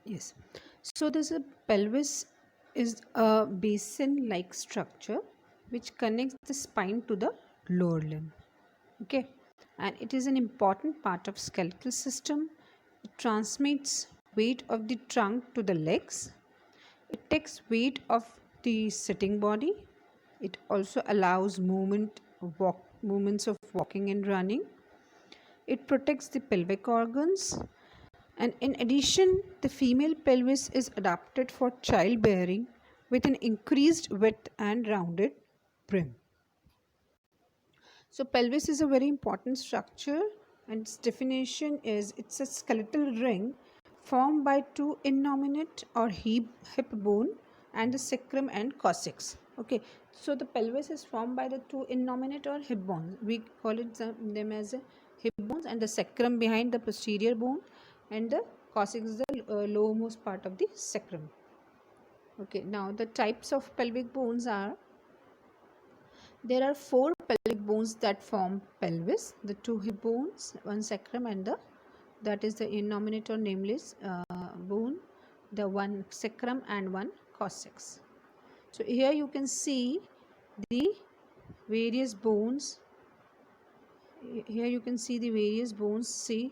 Yes. So there's a pelvis is a basin-like structure which connects the spine to the lower limb. Okay. And it is an important part of skeletal system. It transmits weight of the trunk to the legs. It takes weight of the sitting body. It also allows movements of walking and running. It protects the pelvic organs. And in addition, the female pelvis is adapted for childbearing with an increased width and rounded brim. So, pelvis is a very important structure, and its definition is it's a skeletal ring formed by two innominate or hip bone and the sacrum and coccyx. Okay, so the pelvis is formed by the two innominate or hip bones. We call them as a hip bones, and the sacrum behind the posterior bone, and the coccyx is the lowermost part of the sacrum. Okay, now the types of pelvic bones are there are four pelvic bones that form pelvis: the two hip bones, one sacrum, and the that is the innominate or nameless bone, the one sacrum and one coccyx. So here you can see the various bones. Here you can see the various bones. See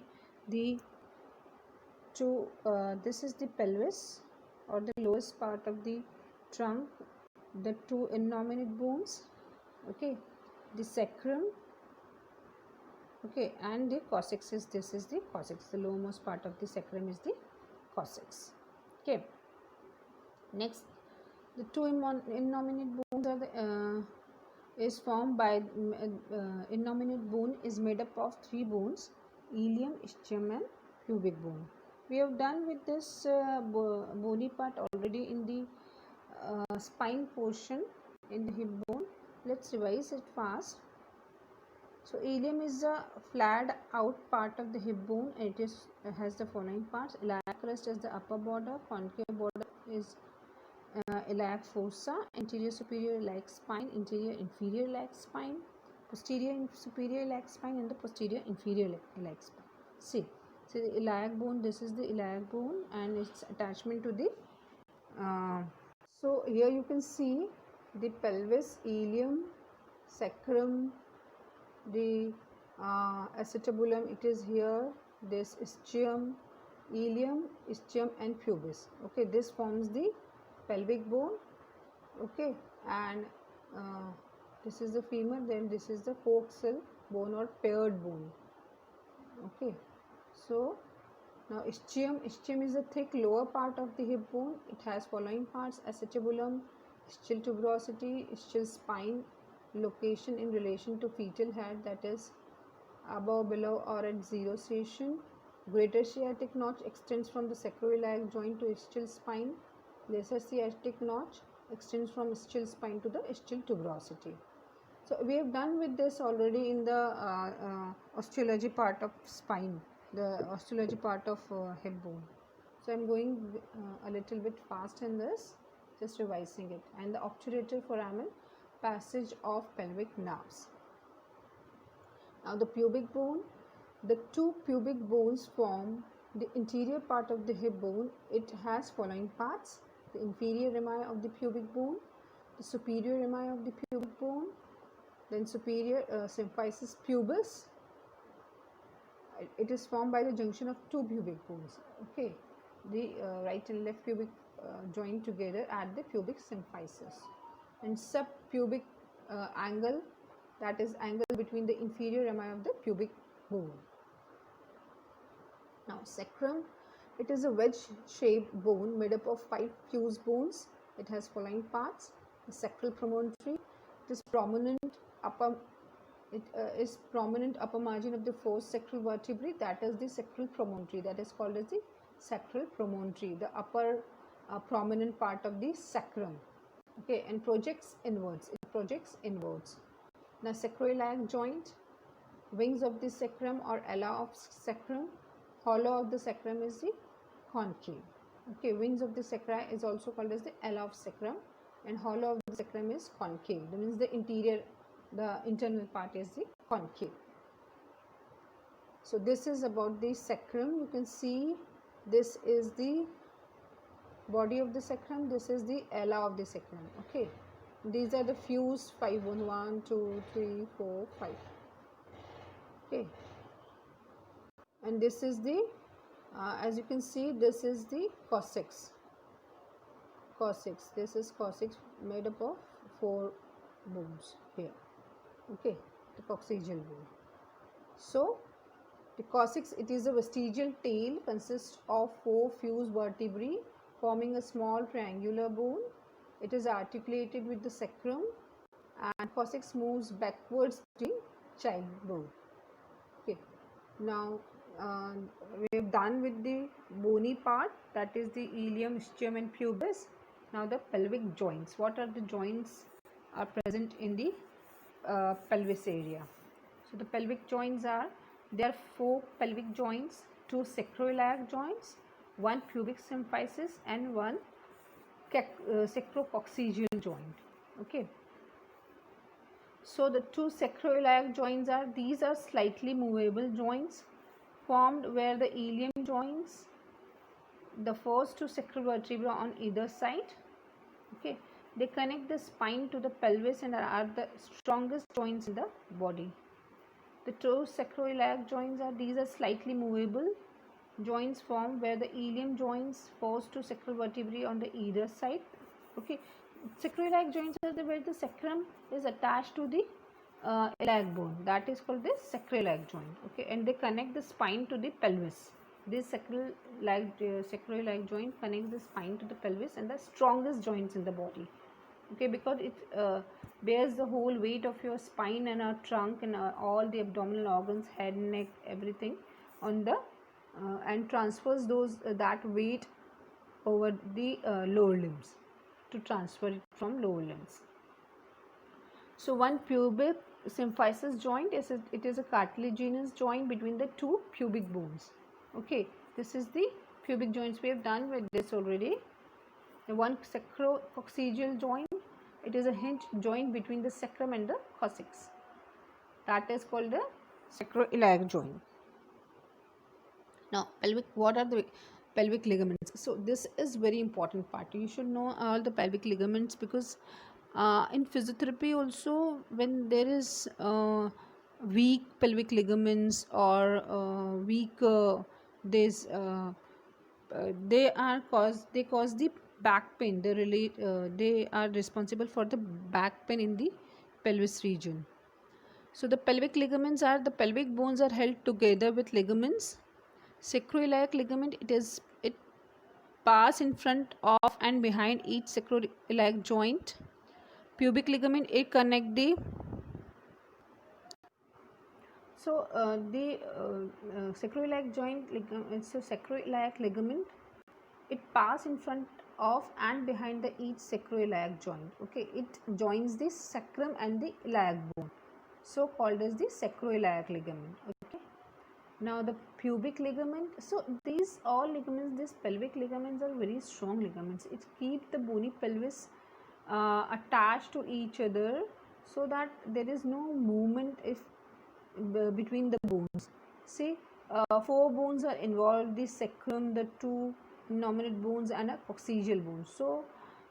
the two. This is the pelvis or the lowest part of the trunk. The two innominate bones. Okay, the sacrum, okay, and the coccyx is this is the coccyx, the lowermost part of the sacrum is the coccyx. Okay, next the two innominate bones are is formed by innominate bone is made up of three bones: ilium, ischium, and pubic bone. We have done with this bony part already in the spine portion in the hip bone. Let's revise it fast. So ilium is the flat out part of the hip bone. It has the following parts: iliac crest is the upper border, concave border is iliac fossa, anterior superior iliac spine, interior inferior iliac spine, posterior superior iliac spine, and the posterior inferior iliac spine. See, the iliac bone. This is the iliac bone and its attachment to the. Uh, so here you can see the pelvis, ilium, sacrum, the acetabulum, it is here, this ischium, ilium, ischium, and pubis. Okay, this forms the pelvic bone. Okay, and uh, this is the femur, then this is the coxal bone or paired bone. Okay, so now ischium is the thick lower part of the hip bone. It has following parts: acetabulum, ischial tuberosity, ischial spine, location in relation to fetal head, that is above, below, or at zero station. Greater sciatic notch extends from the sacroiliac joint to ischial spine. Lesser sciatic notch extends from ischial spine to the ischial tuberosity. So we have done with this already in the osteology part of spine, the osteology part of hip bone. So I am going a little bit fast in this, just revising it. And the obturator foramen, passage of pelvic nerves. Now the pubic bone, the two pubic bones form the interior part of the hip bone. It has following parts: the inferior rami of the pubic bone, the superior rami of the pubic bone, then superior symphysis pubis. It is formed by the junction of two pubic bones. Okay, the right and left pubic joined together at the pubic symphysis. And subpubic angle, that is angle between the inferior rami of the pubic bone. Now sacrum, it is a wedge shaped bone made up of 5 fused bones. It has following parts: the sacral promontory, it is prominent upper margin of the fourth sacral vertebrae, that is the sacral promontory, that is called as the sacral promontory, the upper prominent part of the sacrum. Okay, and projects inwards. It projects inwards. Now sacroiliac joint, wings of the sacrum or ala of sacrum, hollow of the sacrum is the concave. Okay, wings of the sacra is also called as the ala of sacrum, and hollow of the sacrum is concave. That means the internal part is the concave. So this is about the sacrum. You can see this is the body of the sacrum, this is the ala of the sacrum. Okay, these are the fused 5 bones, 1 2 3 4 5. Okay, and this is the as you can see, this is the coccyx. This is coccyx made up of 4 bones here. Okay, the coccygeal bone. So the coccyx, it is a vestigial tail, consists of 4 fused vertebrae forming a small triangular bone. It is articulated with the sacrum, and coccyx moves backwards during childbirth. Okay, now we have done with the bony part, that is the ilium, ischium and pubis. Now the pelvic joints. What are the joints are present in the pelvis area? So the pelvic joints are, there are 4 pelvic joints, 2 sacroiliac joints, 1 pubic symphysis and 1 sacrococcygeal joint. Okay, so the 2 sacroiliac joints are, these are slightly movable joints formed where the ilium joins the first 2 sacral vertebrae on either side. Okay, they connect the spine to the pelvis and are the strongest joints in the body. The 2 sacroiliac joints are, these are slightly movable joints formed where the ilium joins first 2 sacral vertebrae on the either side. Okay, sacroiliac joints are where the sacrum is attached to the iliac bone, that is called the sacroiliac joint. Okay, and they connect the spine to the pelvis. This sacroiliac joint connects the spine to the pelvis and the strongest joints in the body. Okay, because it bears the whole weight of your spine and our trunk and all the abdominal organs, head, neck, everything on the and transfers those that weight over the lower limbs to transfer it from lower limbs. So one pubic symphysis joint is it is a cartilaginous joint between the 2 pubic bones. Okay, this is the pubic joints. We have done with this already. The one sacrococcygeal joint, it is a hinge joint between the sacrum and the coccyx, that is called the sacroiliac joint. Now pelvic, what are the pelvic ligaments? So this is very important part. You should know all the pelvic ligaments, because in physiotherapy also, when there is weak pelvic ligaments or weak this they cause the back pain. They are responsible for the back pain in the pelvis region. So the pelvic ligaments are, the pelvic bones are held together with ligaments. Sacroiliac ligament, it pass in front of and behind each sacroiliac joint. Pubic ligament, it connect the sacroiliac joint ligament. It's a sacroiliac ligament. It pass in front of and behind the each sacroiliac joint. Okay, it joins the sacrum and the iliac bone, so called as the sacroiliac ligament. Okay, now the pubic ligament. So these all ligaments, these pelvic ligaments are very strong ligaments. It keeps the bony pelvis attached to each other, so that there is no movement between the bones. See, 4 bones are involved: the sacrum, the 2 nominate bones and a coccygeal bone. So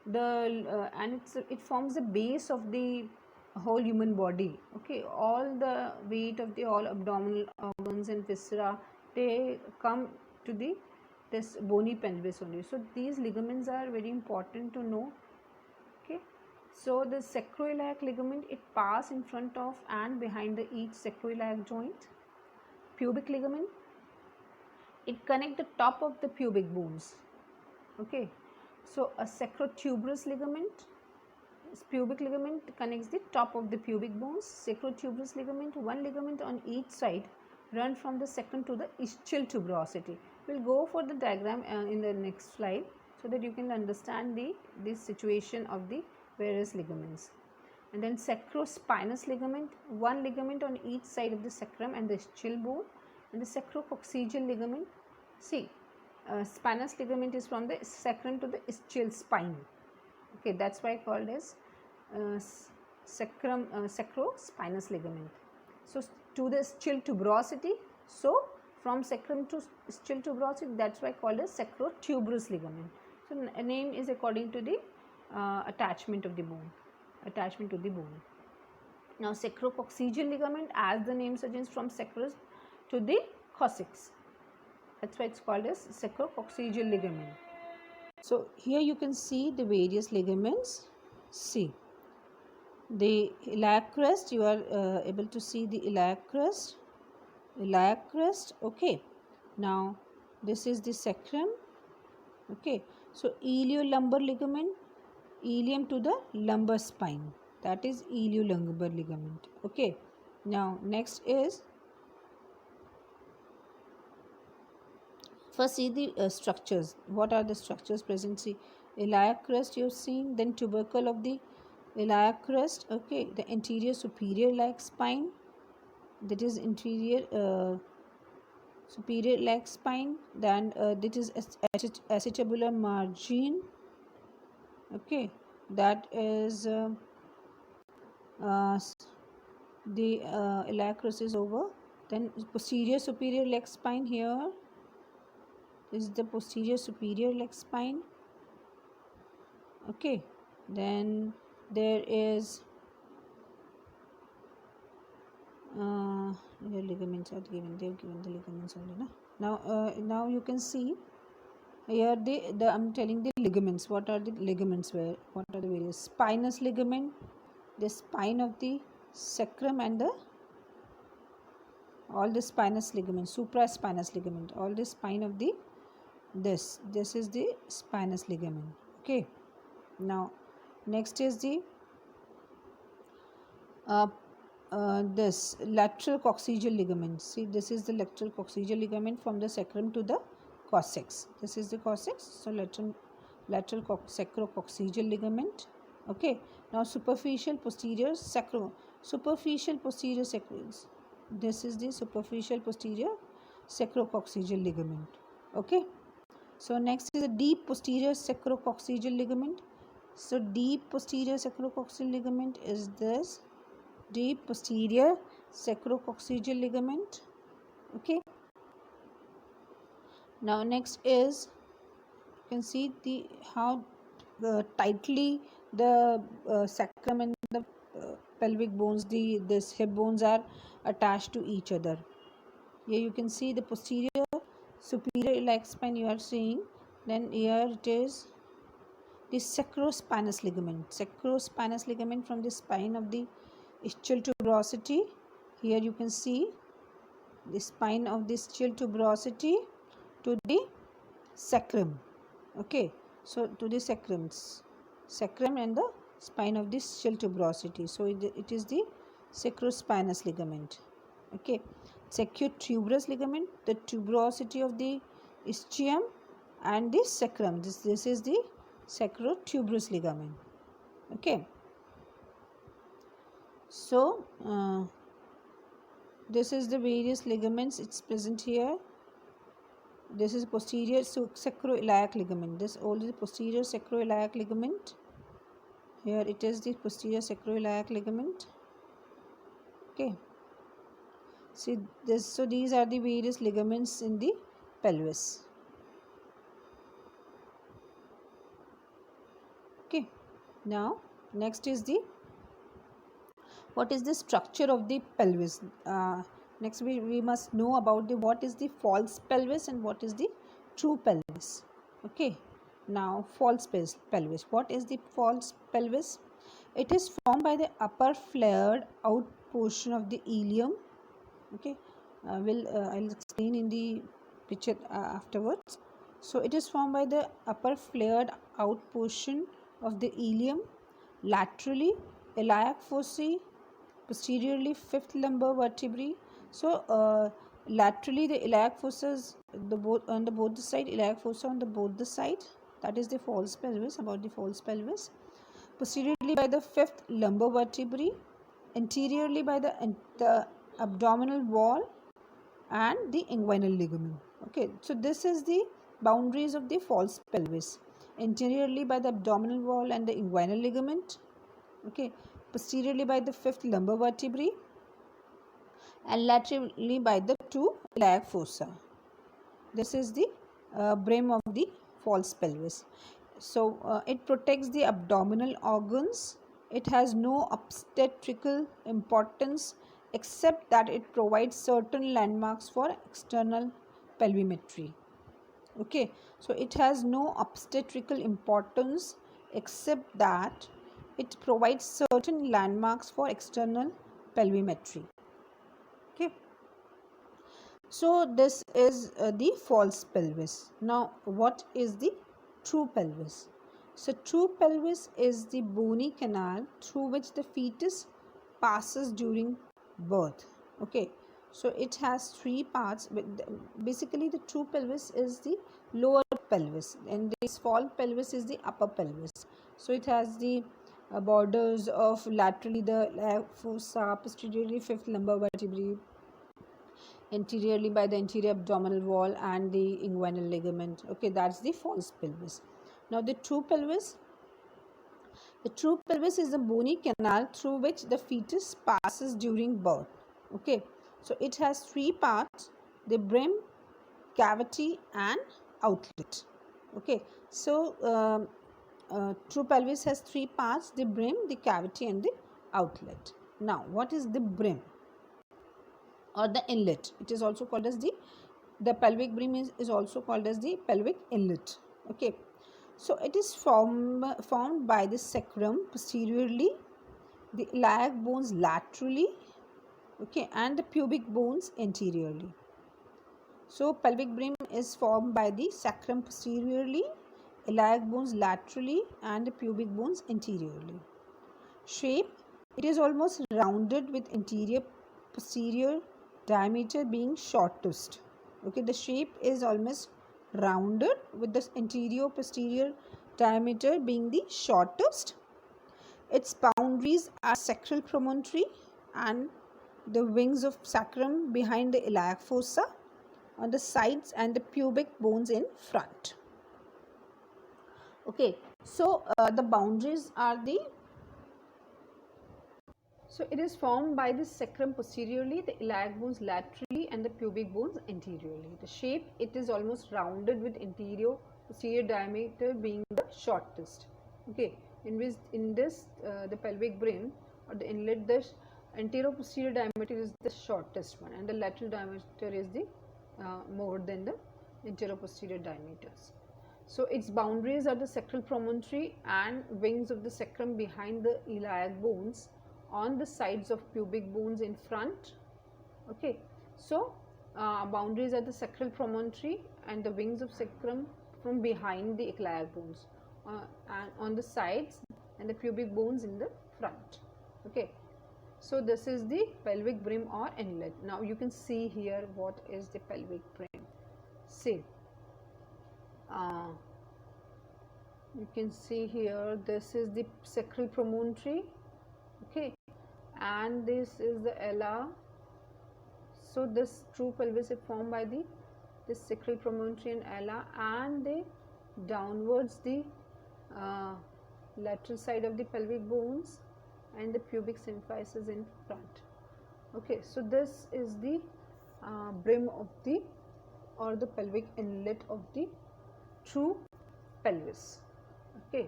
and it forms the base of the whole human body. Okay, all the weight of the all abdominal organs and viscera, they come to this bony pelvis only. So these ligaments are very important to know. Okay, so the sacroiliac ligament, it pass in front of and behind the each sacroiliac joint. Pubic ligament, it connect the top of the pubic bones. Okay, so a sacrotuberous ligament, pubic ligament connects the top of the pubic bones. Sacrotuberous ligament, one ligament on each side, run from the sacrum to the ischial tuberosity. We'll go for the diagram in the next slide, so that you can understand this situation of the various ligaments. And then sacrospinous ligament, one ligament on each side of the sacrum and the ischial bone. And the sacrococcygeal ligament, see, spinous ligament is from the sacrum to the ischial spine. Okay, that's why called as sacrospinous ligament. So to the ischial tuberosity, so from sacrum to ischial tuberosity, that's why called as sacrotuberous ligament. So name is according to the attachment of the bone, attachment to the bone. Now sacrococcygeal ligament, as the name suggests, from sacrum to the coccyx. That's why it's called as sacrococcygeal ligament. So here you can see the various ligaments. See the iliac crest, you are able to see the iliac crest, okay. Now this is the sacrum, okay. So iliolumbar ligament, ilium to the lumbar spine, that is iliolumbar ligament, okay. Now next is, first see the structures. What are the structures present? See iliac crest you have seen, then tubercle of the iliac crest, okay. The anterior superior iliac spine, that is inferior superior iliac spine, then that is acetabular margin, okay. That is the iliac crest is over. Then posterior superior iliac spine, here is the posterior superior iliac spine, okay. Then there is the ligaments are given, they have given the ligaments only, no? Now you can see here the I'm telling the ligaments. What are the ligaments? What are the various? Spinous ligament, the spine of the sacrum, and all the spinous ligament, supraspinous ligament, all the spine of the this is the spinous ligament, okay. Now next is the this lateral coccygeal ligament. See, this is the lateral coccygeal ligament from the sacrum to the coccyx. This is the coccyx. So lateral sacrococcygeal ligament, okay. Now superficial posterior superficial posterior sacrum, this is the superficial posterior sacrococcygeal ligament, okay. So next is the deep posterior sacrococcygeal ligament. So deep posterior sacrococcygeal ligament is this deep posterior sacrococcygeal ligament, okay. Now next is, you can see the how tightly the sacrum and the pelvic bones, this hip bones are attached to each other. Here you can see the posterior superior iliac spine you are seeing. Then here it is the sacrospinous ligament from the spine of the ischial tuberosity. Here you can see the spine of the ischial tuberosity to the sacrum, okay. So to the sacrum and the spine of the ischial tuberosity. So it is the sacrospinous ligament, okay. Acute tuberous ligament, the tuberosity of the ischium and the sacrum. This is the sacrotuberous ligament, okay. So this is the various ligaments, it's present here. This is posterior sacroiliac ligament. This all is the posterior sacroiliac ligament. Here it is the posterior sacroiliac ligament, okay. See this. So these are the various ligaments in the pelvis, okay. Now next is the, what is the structure of the pelvis? Next we must know about the what is the false pelvis and what is the true pelvis, okay. Now false pelvis. What is the false pelvis? It is formed by the upper flared out portion of the ilium, okay. I'll explain in the picture afterwards. So it is formed by the upper flared out portion of the ilium, laterally iliac fossae, posteriorly fifth lumbar vertebrae. So laterally the iliac fossa on the both the side, iliac fossa on the both the side. That is the false pelvis, about the false pelvis. Posteriorly by the fifth lumbar vertebrae, anteriorly by the abdominal wall and the inguinal ligament, okay. So this is the boundaries of the false pelvis, anteriorly by the abdominal wall and the inguinal ligament, okay. Posteriorly by the fifth lumbar vertebrae and laterally by the two iliac fossa. This is the brim of the false pelvis. So it protects the abdominal organs. It has no obstetrical importance except that it provides certain landmarks for external pelvimetry. Okay, so it has no obstetrical importance except that it provides certain landmarks for external pelvimetry. Okay, so this is the false pelvis. Now what is the true pelvis? So true pelvis is the bony canal through which the fetus passes during birth. Okay, so it has three parts. Basically the true pelvis is the lower pelvis and this false pelvis is the upper pelvis. So it has the borders of laterally the fossa, posteriorly fifth lumbar vertebrae, anteriorly by the anterior abdominal wall and the inguinal ligament. Okay, that's the false pelvis. Now the true pelvis is the bony canal through which the fetus passes during birth. Okay, so it has three parts: the brim, cavity and outlet. Okay, so true pelvis has three parts: the brim, the cavity and the outlet. Now what is the brim or the inlet? It is also called as the pelvic brim is also called as the pelvic inlet. Okay, so it is formed by the sacrum posteriorly, the iliac bones laterally, okay, and the pubic bones anteriorly. So pelvic brim is formed by the sacrum posteriorly, iliac bones laterally and the pubic bones anteriorly. Shape: it is almost rounded with anterior posterior diameter being shortest. Okay, the shape is almost rounded with the anterior posterior diameter being the shortest. Its boundaries are sacral promontory and the wings of sacrum behind the iliac fossa on the sides and the pubic bones in front. Okay, so the boundaries are the So it is formed by the sacrum posteriorly, the iliac bones laterally and the pubic bones anteriorly. The shape, it is almost rounded with anterior posterior diameter being the shortest. Okay, in this the pelvic brim or the inlet, the anterior posterior diameter is the shortest one and the lateral diameter is the more than the anterior posterior diameters. So its boundaries are the sacral promontory and wings of the sacrum behind the iliac bones on the sides of pubic bones in front. Okay, so boundaries are the sacral promontory and the wings of sacrum from behind the iliac bones and on the sides and the pubic bones in the front. Okay, so this is the pelvic brim or inlet. Now you can see here what is the pelvic brim. See, you can see here this is the sacral promontory. Okay, and this is the ala. So this true pelvis is formed by this sacral promontory and ala and the downwards the lateral side of the pelvic bones and the pubic symphysis in front. Okay, so this is the brim of the or the pelvic inlet of the true pelvis. Okay,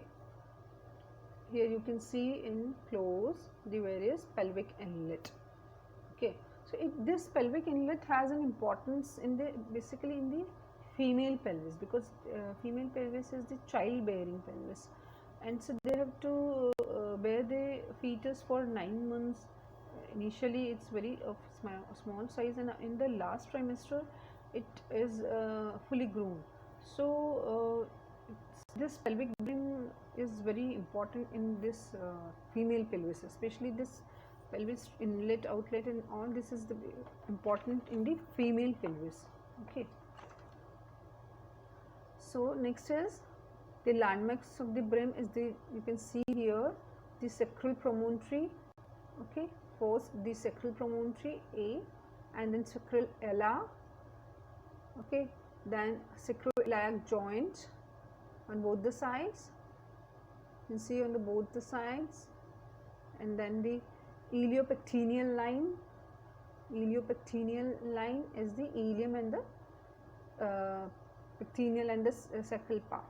here you can see in close the various pelvic inlet. Okay, so this pelvic inlet has an importance in the basically in the female pelvis because female pelvis is the childbearing pelvis, and so they have to bear the fetus for 9 months. Initially it's very of small size and in the last trimester it is fully grown. So this pelvic brim is very important in this female pelvis, especially this pelvis inlet, outlet and all this is the important in the female pelvis. Okay, so next is the landmarks of the brim is the you can see here the sacral promontory. Okay, first the sacral promontory A and then sacral ala. Okay, then sacroiliac joint on both the sides, you can see on the both the sides, and then the iliopectineal line. Iliopectineal line is the ilium and the pectineal and the sacral part.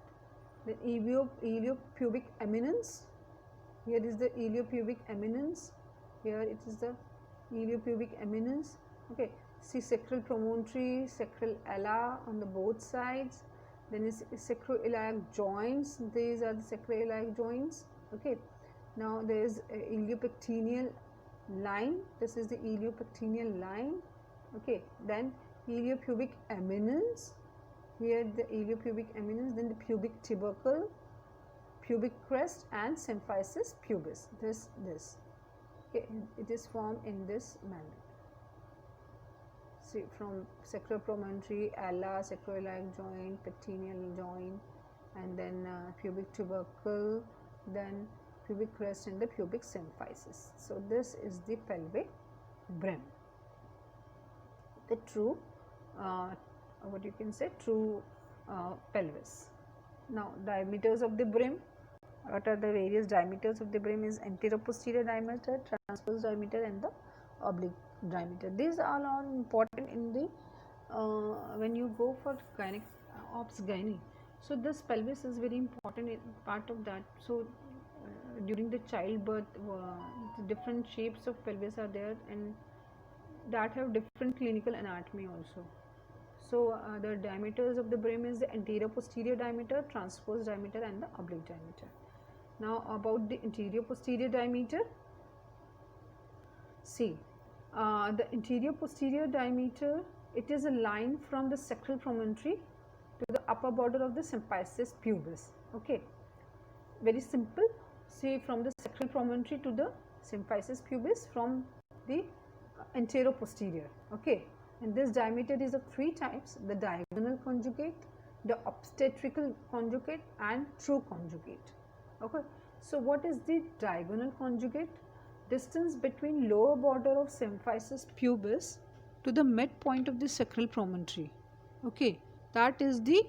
The iliopubic eminence. Here is the iliopubic eminence. Here it is the iliopubic eminence. Okay, see sacral promontory, sacral ala on the both sides. Then is sacroiliac joints. These are the sacroiliac joints. Okay, now there is iliopectineal line. This is the iliopectineal line. Okay, then iliopubic eminence. Here the iliopubic eminence, then the pubic tubercle, pubic crest, and symphysis pubis. This. Okay, it is formed in this manner. See, from sacral promontory, ala, sacroiliac joint, pectineal joint, and then pubic tubercle, then pubic crest and the pubic symphysis. So this is the pelvic brim. The true what you can say true pelvis. Now diameters of the brim. What are the various diameters of the brim? Is anterior-posterior diameter, transverse diameter, and the oblique diameter. These are all important in the when you go for gynae. So this pelvis is very important part of that. So during the childbirth, the different shapes of pelvis are there, and that have different clinical anatomy also. So the diameters of the brim is the anterior posterior diameter, transverse diameter, and the oblique diameter. Now about the anterior posterior diameter. See, the anterior posterior diameter, it is a line from the sacral promontory to the upper border of the symphysis pubis. Okay, very simple. See, from the sacral promontory to the symphysis pubis from the anterior posterior. Okay, and this diameter is of three types: the diagonal conjugate, the obstetrical conjugate, and true conjugate. Okay, so what is the diagonal conjugate? Distance between lower border of symphysis pubis to the midpoint of the sacral promontory. Okay, that is the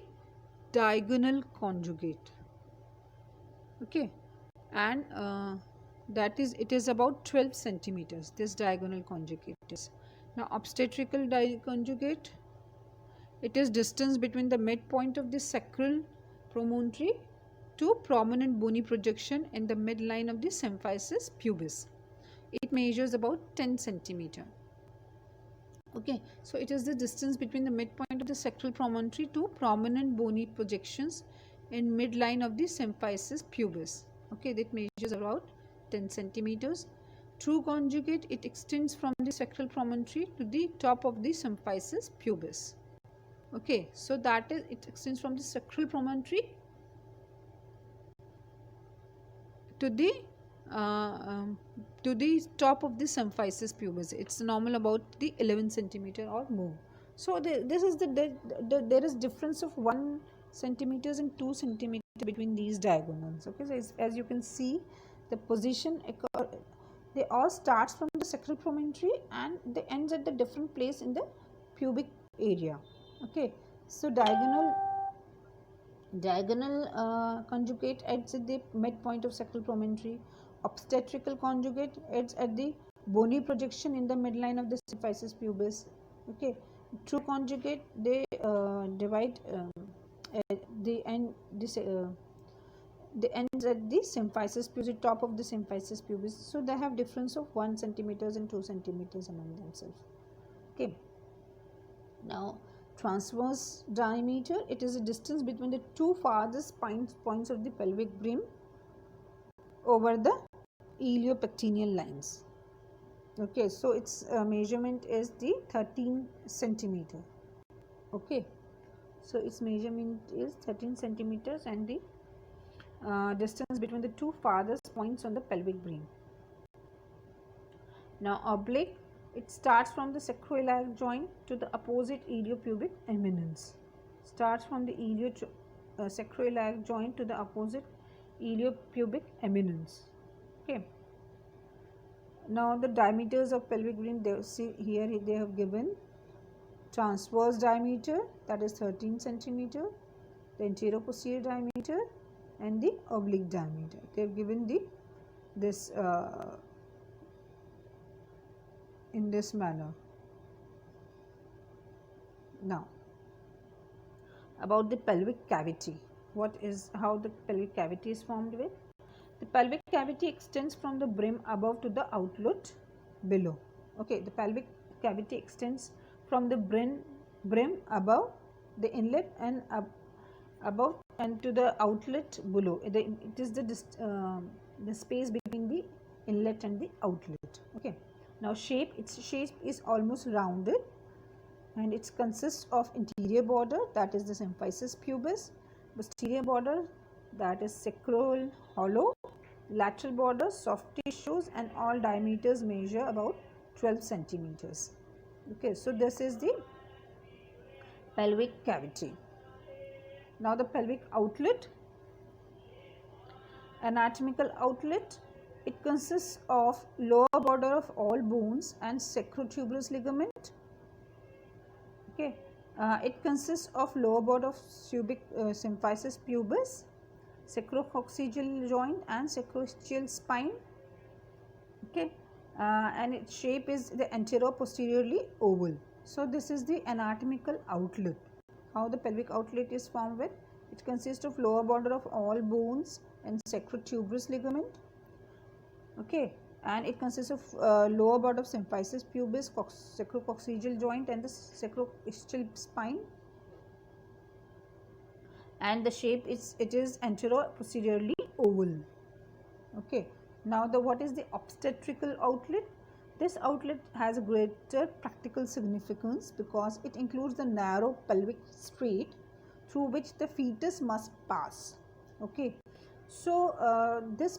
diagonal conjugate. Okay, and that is, it is about 12 centimeters. This diagonal conjugate is. Now obstetrical conjugate, it is distance between the midpoint of the sacral promontory to prominent bony projection in the midline of the symphysis pubis. It measures about 10 centimeter. Okay, so it is the distance between the midpoint of the sacral promontory to prominent bony projections in midline of the symphysis pubis. Okay, that measures about 10 centimeters. True conjugate, it extends from the sacral promontory to the top of the symphysis pubis. Okay, so that is, it extends from the sacral promontory to the top of the symphysis pubis. It's normal about the 11 centimeter or more. So this is there is difference of 1 centimeters and 2 centimeters between these diagonals. Okay, so as you can see, the position, they all starts from the sacral promontory and they ends at the different place in the pubic area. Okay, so diagonal conjugate ends at the midpoint of sacral promontory. Obstetrical conjugate ends at the bony projection in the midline of the symphysis pubis. Okay, true conjugate, they divide the end the ends at the symphysis pubis, top of the symphysis pubis. So they have difference of 1 centimeters and 2 centimeters among themselves. Okay, now transverse diameter, it is a distance between the two farthest points of the pelvic brim over the iliopectineal lines. Okay, so its measurement is the 13 centimeter. Okay, so its measurement is 13 centimeters and the distance between the two farthest points on the pelvic brim. Now oblique, it starts from the sacroiliac joint to the opposite iliopubic eminence. Starts from the sacroiliac joint to the opposite iliopubic eminence. Okay. Now the diameters of pelvic brim, they see here they have given transverse diameter, that is 13 centimeter, the anterior posterior diameter, and the oblique diameter. They have given this in this manner. Now about the pelvic cavity. how the pelvic cavity is formed with. The pelvic cavity extends from the brim above to the outlet below. Okay, the pelvic cavity extends from the brim above the inlet and above and to the outlet below. It is the space between the inlet and the outlet. Okay. Now its shape is almost rounded, and it consists of interior border, that is the symphysis pubis, posterior border, that is sacral hollow, lateral border, soft tissues, and all diameters measure about 12 centimeters. Okay, so this is the pelvic cavity. Now the pelvic outlet, anatomical outlet, it consists of lower border of all bones and sacrotuberous ligament. Okay, it consists of lower border of symphysis pubis, sacrococcygeal joint and sacroischial spine. Okay, and its shape is the antero-posteriorly oval. So this is the anatomical outlet. How the pelvic outlet is formed with? It consists of lower border of all bones and sacrotuberous ligament. Okay, and it consists of lower border of symphysis pubis, sacrococcygeal joint and the sacroischial spine. And the shape it is antero-posteriorly oval. Okay, now what is the obstetrical outlet? This outlet has a greater practical significance because it includes the narrow pelvic strait through which the fetus must pass. Okay, so this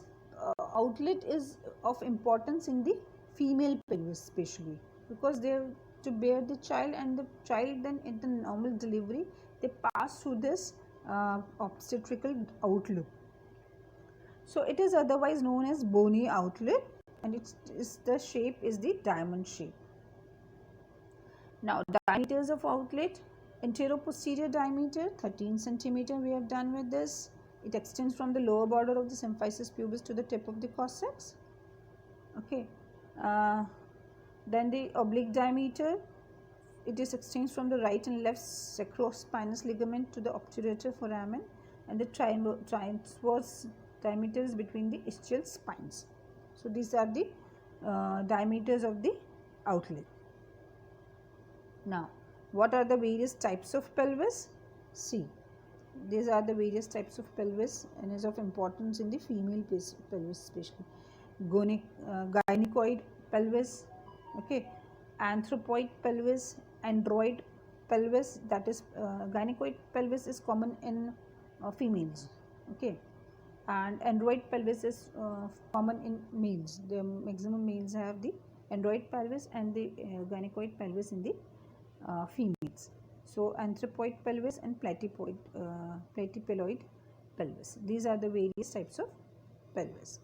outlet is of importance in the female pelvis, especially because they have to bear the child, and the child then in the normal delivery they pass through this obstetrical outlet. So it is otherwise known as bony outlet, and the shape is the diamond shape. Now diameters of outlet: antero-posterior diameter 13 centimeter. We have done with this. It extends from the lower border of the symphysis pubis to the tip of the coccyx. Okay. Then the oblique diameter, it is extends from the right and left sacrospinous ligament to the obturator foramen, and the transverse diameters between the ischial spines. So these are the diameters of the outlet. Now, what are the various types of pelvis? See, these are the various types of pelvis and is of importance in the female pelvis, especially gynecoid pelvis, okay, anthropoid pelvis, android pelvis. That is gynecoid pelvis is common in females, okay, and android pelvis is common in males. The maximum males have the android pelvis and the gynecoid pelvis in the females. So anthropoid pelvis and platypeloid pelvis. These are the various types of pelvis.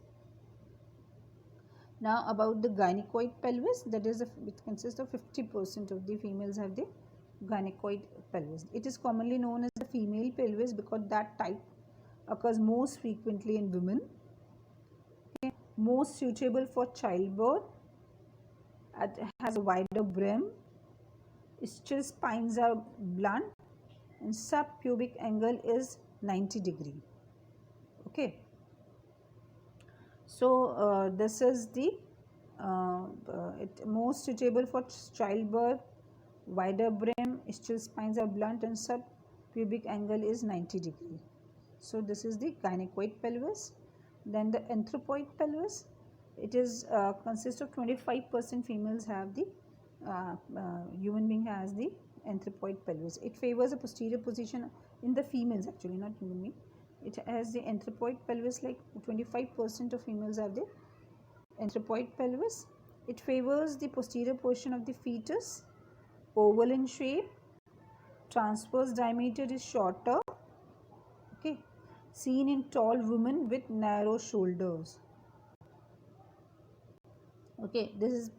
Now about the gynecoid pelvis, that is it consists of 50% of the females have the gynecoid pelvis. It is commonly known as the female pelvis because that type occurs most frequently in women. Okay. Most suitable for childbirth. It has a wider brim. Ischial spines are blunt and subpubic angle is 90 degree. Okay. So this is the most suitable for childbirth, wider brim, ischial spines are blunt and subpubic angle is 90 degree. So this is the gynecoid pelvis. Then the anthropoid pelvis, it is consists of 25% females have the human being has the anthropoid pelvis. It favors a posterior position in the females, actually not human being. It has the anthropoid pelvis, like 25% of females have the anthropoid pelvis. It favors the posterior portion of the fetus, oval in shape, transverse diameter is shorter, okay, seen in tall women with narrow shoulders. Okay, this is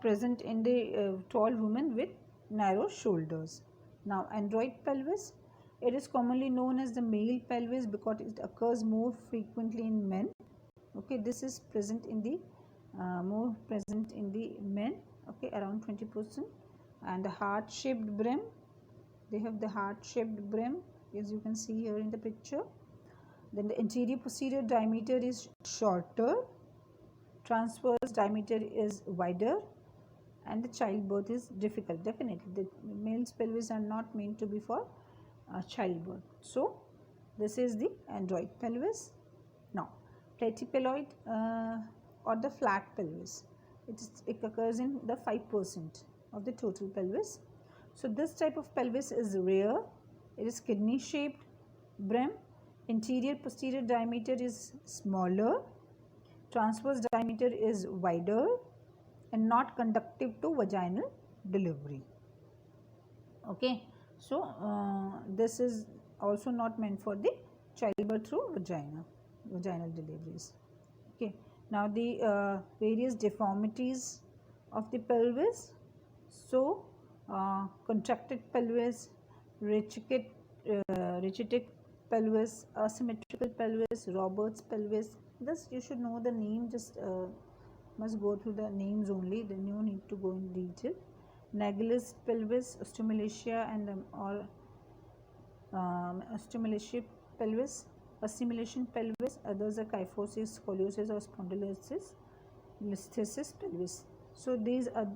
present in the tall women with narrow shoulders. Now android pelvis, it is commonly known as the male pelvis because it occurs more frequently in men. Okay, this is present in the more present in the men, okay, around 20%. And the heart shaped brim, they have the heart shaped brim, as you can see here in the picture. Then the anterior posterior diameter is shorter, transverse diameter is wider, and the childbirth is difficult. Definitely, the male's pelvis are not meant to be for childbirth. So, this is the android pelvis. Now, platypeloid or the flat pelvis, it occurs in the 5% of the total pelvis. So, this type of pelvis is rare. It is kidney shaped brim. Anterior posterior diameter is smaller, transverse diameter is wider, and not conductive to vaginal delivery. Okay, so this is also not meant for the childbirth through vaginal deliveries. Okay, now the various deformities of the pelvis. So contracted pelvis, rachitic pelvis, asymmetrical pelvis, Robert's pelvis. This you should know the name, just must go through the names only, then you need to go in detail. Naegeli's pelvis, osteomalacia and or osteomalacia pelvis, assimilation pelvis, others are kyphosis, scoliosis or spondylosis, listhesis pelvis. So these are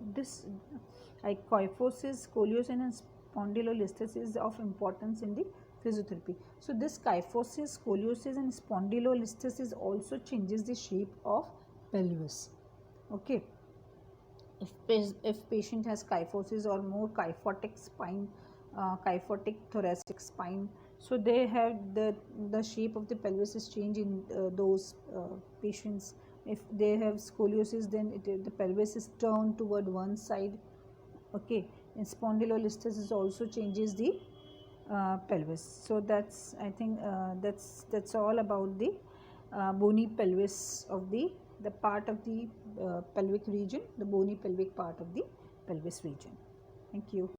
like kyphosis, scoliosis and spondylolisthesis is of importance in the physiotherapy. So this kyphosis, scoliosis and spondylolisthesis also changes the shape of pelvis. Okay, if patient has kyphosis or more kyphotic spine, kyphotic thoracic spine, so they have the shape of the pelvis is changed in those patients. If they have scoliosis, then the pelvis is turned toward one side. Okay, and spondylolisthesis also changes the pelvis. So that's, I think that's all about the bony pelvis of the part of the pelvic region, the bony pelvic part of the pelvis region. Thank you.